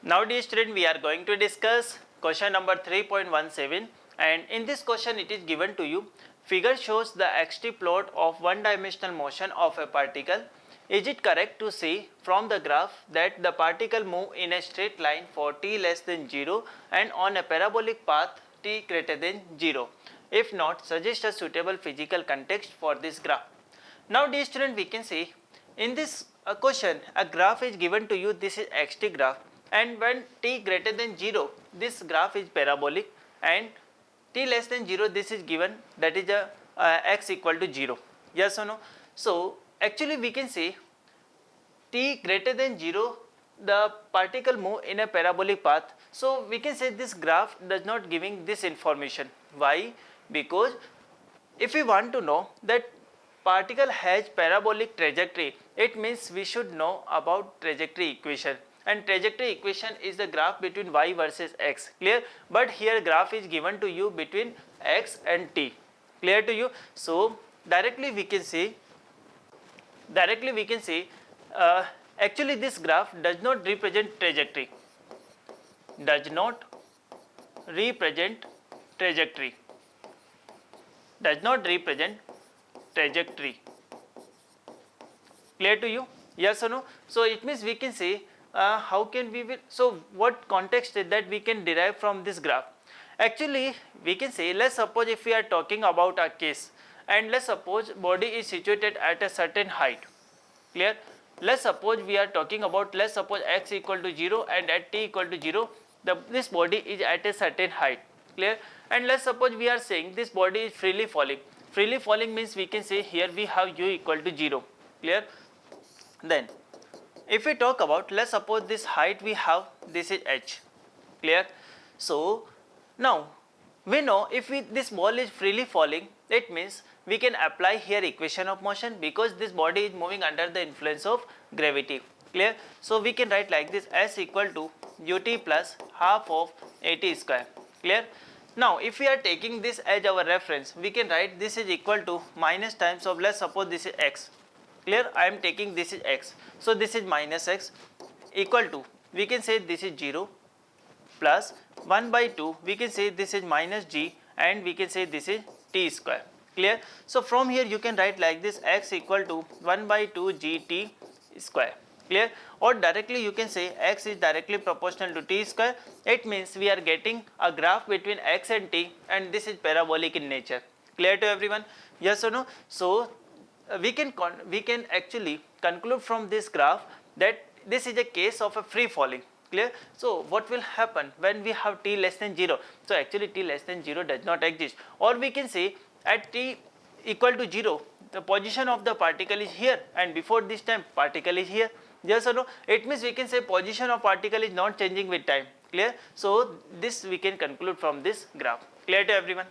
Now dear student, we are going to discuss question number 3.17, and in this question it is given to you, figure shows the xt plot of one dimensional motion of a particle. Is it correct to say from the graph that the particle move in a straight line for t less than 0 and on a parabolic path t greater than 0? If not, suggest a suitable physical context for this graph. Now dear student, we can see in this question a graph is given to you. This is xt graph, and when t greater than 0 this graph is parabolic, and t less than 0 this is given, that is a x equal to 0. Yes or no? So actually we can say t greater than 0 the particle move in a parabolic path. So we can say this graph does not giving this information. Why? Because if we want to know that particle has parabolic trajectory, it means we should know about trajectory equation, and trajectory equation is the graph between y versus x. Clear? But here graph is given to you between x and t. Clear to you? So directly we can see actually this graph does not represent trajectory, does not represent trajectory. Clear to you? Yes or no? So it means we can say how can we will, so what context is that we can derive from this graph? Actually we can say, let's suppose if we are talking about a case, and let's suppose body is situated at a certain height. Clear? Let's suppose we are talking about, let's suppose x equal to 0 and at t equal to 0 this body is at a certain height. Clear? And let's suppose we are saying this body is freely falling. Freely falling means we can say here we have u equal to 0. Clear? Then if we talk about, let's suppose this height we have, this is h. Clear? So now we know if this ball is freely falling, it means we can apply here equation of motion, because this body is moving under the influence of gravity. Clear? So we can write like this, s equal to ut plus half of at square. Clear? Now if we are taking this as our reference, we can write this is equal to minus times of, let's suppose this is x. Clear? I am taking this is x, so this is minus x equal to, we can say this is 0 plus 1 by 2, we can say this is minus g, and we can say this is t square. Clear? So from here you can write like this, x equal to 1 by 2 gt square. Clear? Or directly you can say x is directly proportional to t square. It means we are getting a graph between x and t, and this is parabolic in nature. Clear to everyone? Yes or no? So we can actually conclude from this graph that this is a case of a free falling. Clear? So what will happen when we have t less than 0? So actually t less than 0 does not exist, or we can say at t equal to 0 the position of the particle is here, and before this time particle is here. Yes or no? It means we can say position of particle is not changing with time. Clear? So this we can conclude from this graph. Clear to everyone?